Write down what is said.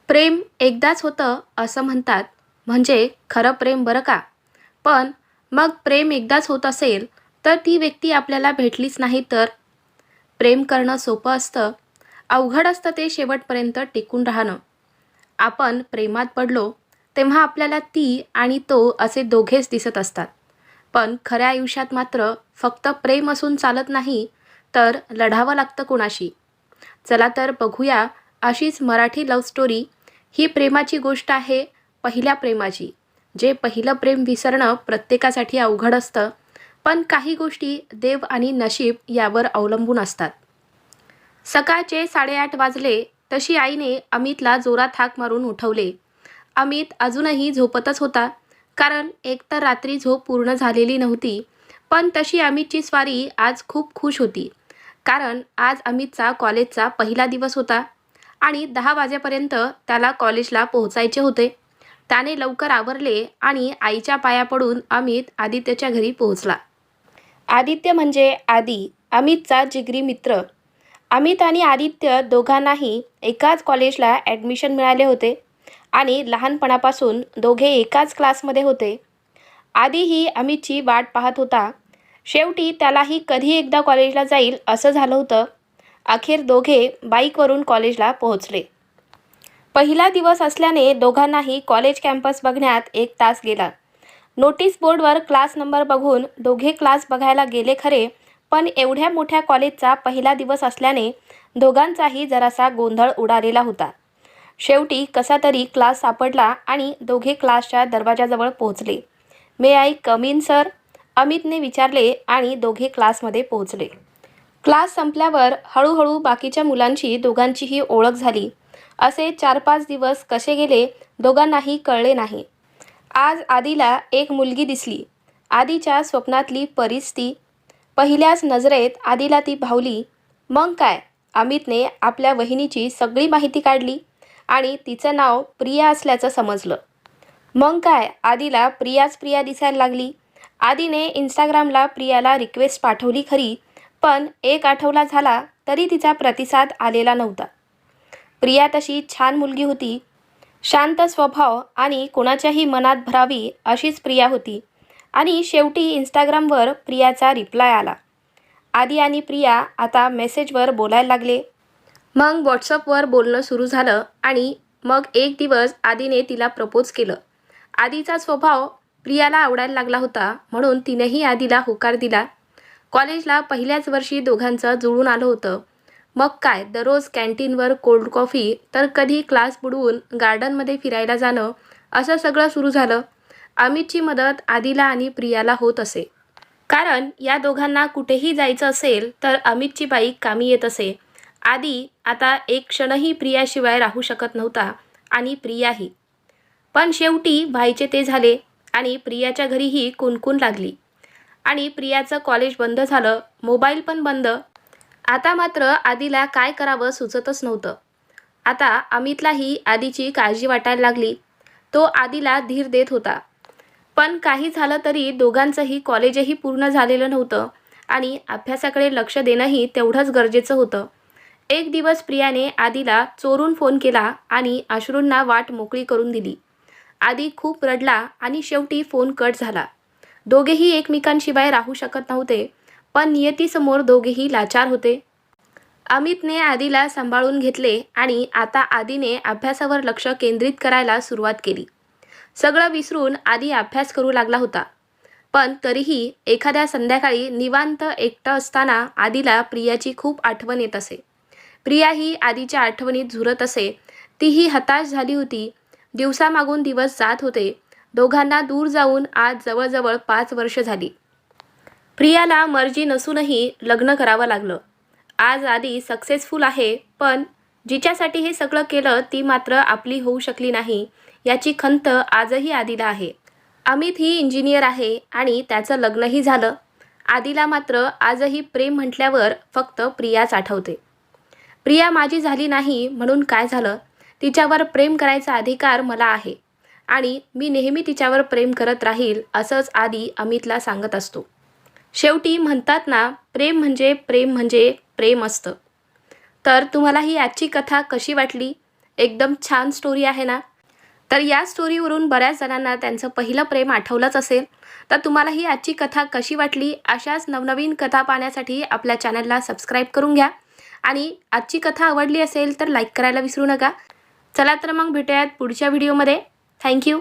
प्रेम एकदाच होतं असं म्हणतात, म्हणजे खरं प्रेम बरं का. पण मग प्रेम एकदाच होत असेल, तर ती व्यक्ती आपल्याला भेटलीच नाही तर? प्रेम करणं सोपं असतं, अवघड असतं ते शेवटपर्यंत टिकून राहणं. आपण प्रेमात पडलो, तेव्हा आपल्याला ती आणि तो असे दोघेच दिसत असतात. पण खऱ्या आयुष्यात मात्र फक्त प्रेम असून चालत नाही, तर लढावं लागतं कोणाशी. चला तर बघूया अशीच मराठी लव्ह स्टोरी. ही प्रेमाची गोष्ट आहे, पहिल्या प्रेमाची. जे पहिलं प्रेम विसरणं प्रत्येकासाठी अवघड असतं, पण काही गोष्टी देव आणि नशीब यावर अवलंबून असतात. सकाळचे 8:30 वाजले तशी आईने अमितला जोरात हाक मारून उठवले. अमित अजूनही झोपतच होता, कारण एकतर रात्री झोप पूर्ण झालेली नव्हती. पण तशी अमितची स्वारी आज खूप खुश होती, कारण आज अमितचा कॉलेजचा पहिला दिवस होता आणि 10 वाजेपर्यंत त्याला कॉलेजला पोहोचायचे होते. त्याने लवकर आवरले आणि आईच्या पाया पडून अमित आदित्यच्या घरी पोहोचला. आदित्य म्हणजे आदी, अमितचा जिगरी मित्र. अमित आणि आदित्य दोघांनाही एकाच कॉलेजला ॲडमिशन मिळाले होते आणि लहानपणापासून दोघे एकाच क्लासमध्ये होते. आधीही अमितची वाट पाहत होता. शेवटी त्यालाही कधी एकदा कॉलेजला जाईल असं झालं होतं. अखेर दोघे बाईकवरून कॉलेजला पोहोचले. पहिला दिवस असल्याने दोघांनाही कॉलेज कॅम्पस बघण्यात 1 तास गेला. नोटीस बोर्डवर क्लास नंबर बघून दोघे क्लास बघायला गेले खरे, पण एवढ्या मोठ्या कॉलेजचा पहिला दिवस असल्याने दोघांचाही जरासा गोंधळ उडालेला होता. शेवटी कसा तरी क्लास सापडला आणि दोघे क्लासच्या दरवाजाजवळ पोहोचले. मे आय कम इन सर? अमितने विचारले आणि दोघे क्लासमध्ये पोहोचले. क्लास संपल्यावर हळूहळू बाकीच्या मुलांची दोघांचीही ओळख झाली. असे 4-5 दिवस कसे गेले दोघांनाही कळले नाही. आज आदीला एक मुलगी दिसली. आदीच्या स्वप्नातली परीच ती. पहिल्याच नजरेत आदीला ती भावली. मग काय, अमितने आपल्या वहिनीची सगळी माहिती काढली आणि तिचं नाव प्रिया असल्याचं समजलं. मग काय, आदीला प्रियाच प्रिया दिसायला लागली. आदीने इंस्टाग्रामला प्रियाला रिक्वेस्ट पाठवली खरी, पण 1 आठवडा झाला तरी तिचा प्रतिसाद आलेला नव्हता. प्रिया तशी छान मुलगी होती. शांत स्वभाव आणि कोणाच्याही मनात भरावी अशीच प्रिया होती. आणि शेवटी इंस्टाग्रामवर प्रियाचा रिप्लाय आला. आदी आणि प्रिया आता मेसेजवर बोलायला लागले. मग व्हॉट्सअपवर बोलणं सुरू झालं आणि मग एक दिवस आदीने तिला प्रपोज केलं. आदीचा स्वभाव प्रियाला आवडायला लागला होता, म्हणून तिनेही आदीला होकार दिला. कॉलेजला पहिल्याच वर्षी दोघांचं जुळून आलं होतं. मग काय, दररोज कॅन्टीनवर कोल्ड कॉफी, तर कधी क्लास बुडवून गार्डनमध्ये फिरायला जाणं, असं सगळं सुरू झालं. अमितची मदत आदीला आणि प्रियाला होत असे, कारण या दोघांना कुठेही जायचं असेल तर अमितची बाईक कामी येत असे. आदी आता एक क्षणही प्रियाशिवाय राहू शकत नव्हता आणि प्रियाही. पण शेवटी व्हायचे ते झाले आणि प्रियाच्या घरीही कुणकुण लागली आणि प्रियाचं कॉलेज बंद झालं, मोबाईल पण बंद. आता मात्र आदीला काय करावं सुचतच नव्हतं. आता अमितलाही आदीची काळजी वाटायला लागली. तो आदीला धीर देत होता. पण काही झालं तरी दोघांचंही कॉलेजही पूर्ण झालेलं नव्हतं आणि अभ्यासाकडे लक्ष देणंही तेवढंच गरजेचं होतं. एक दिवस प्रियाने आदीला चोरून फोन केला आणि अश्रूंना वाट मोकळी करून दिली. आदी खूप रडला आणि शेवटी फोन कट झाला. दोघेही एकमेकांशिवाय राहू शकत नव्हते, पण नियतीसमोर दोघेही लाचार होते. अमितने आदीला सांभाळून घेतले आणि आता आदीने अभ्यासावर लक्ष केंद्रित करायला सुरुवात केली. सगळं विसरून आदी अभ्यास करू लागला होता. पण तरीही एखाद्या संध्याकाळी निवांत एकटं असताना आदीला प्रियाची खूप आठवण येत असे. प्रियाही आदीच्या आठवणीत झुरत असे. तीही हताश झाली होती. दिवसामागून दिवस जात होते. दोघांना दूर जाऊन आज जवळजवळ 5 वर्ष झाली. प्रियाला मर्जी नसूनही लग्न करावं लागलं. आज आदी सक्सेसफुल आहे, पण जिच्यासाठी हे सगळं केलं ती मात्र आपली होऊ शकली नाही, याची खंत आजही आदीला आहे. अमित ही इंजिनियर आहे आणि त्याचं लग्नही झालं. आदीला मात्र आजही प्रेम म्हटल्यावर फक्त प्रियाच आठवते. प्रिया माझी झाली नाही म्हणून काय झालं, तिच्यावर प्रेम करायचा अधिकार मला आहे आणि मी नेहमी तिच्यावर प्रेम करत राहील, असंच आदी अमितला सांगत असतो. शेवटी म्हणतात ना, प्रेम म्हणजे प्रेम म्हणजे प्रेम असतं. तर तुम्हाला ही आजची कथा कशी वाटली एकदम छान स्टोरी आहे ना. तर या स्टोरीवरून बऱ्याच जणांना त्यांचं पहिलं प्रेम आठवलंच असेल. तर तुम्हाला ही आजची कथा कशी वाटली? अशाच नवनवीन कथा पाहण्यासाठी आपल्या चॅनलला सबस्क्राईब करून घ्या आणि आजची कथा आवडली असेल तर लाईक करायला विसरू नका. चला तर मग भेटूयात पुढच्या व्हिडिओमध्ये. थँक्यू.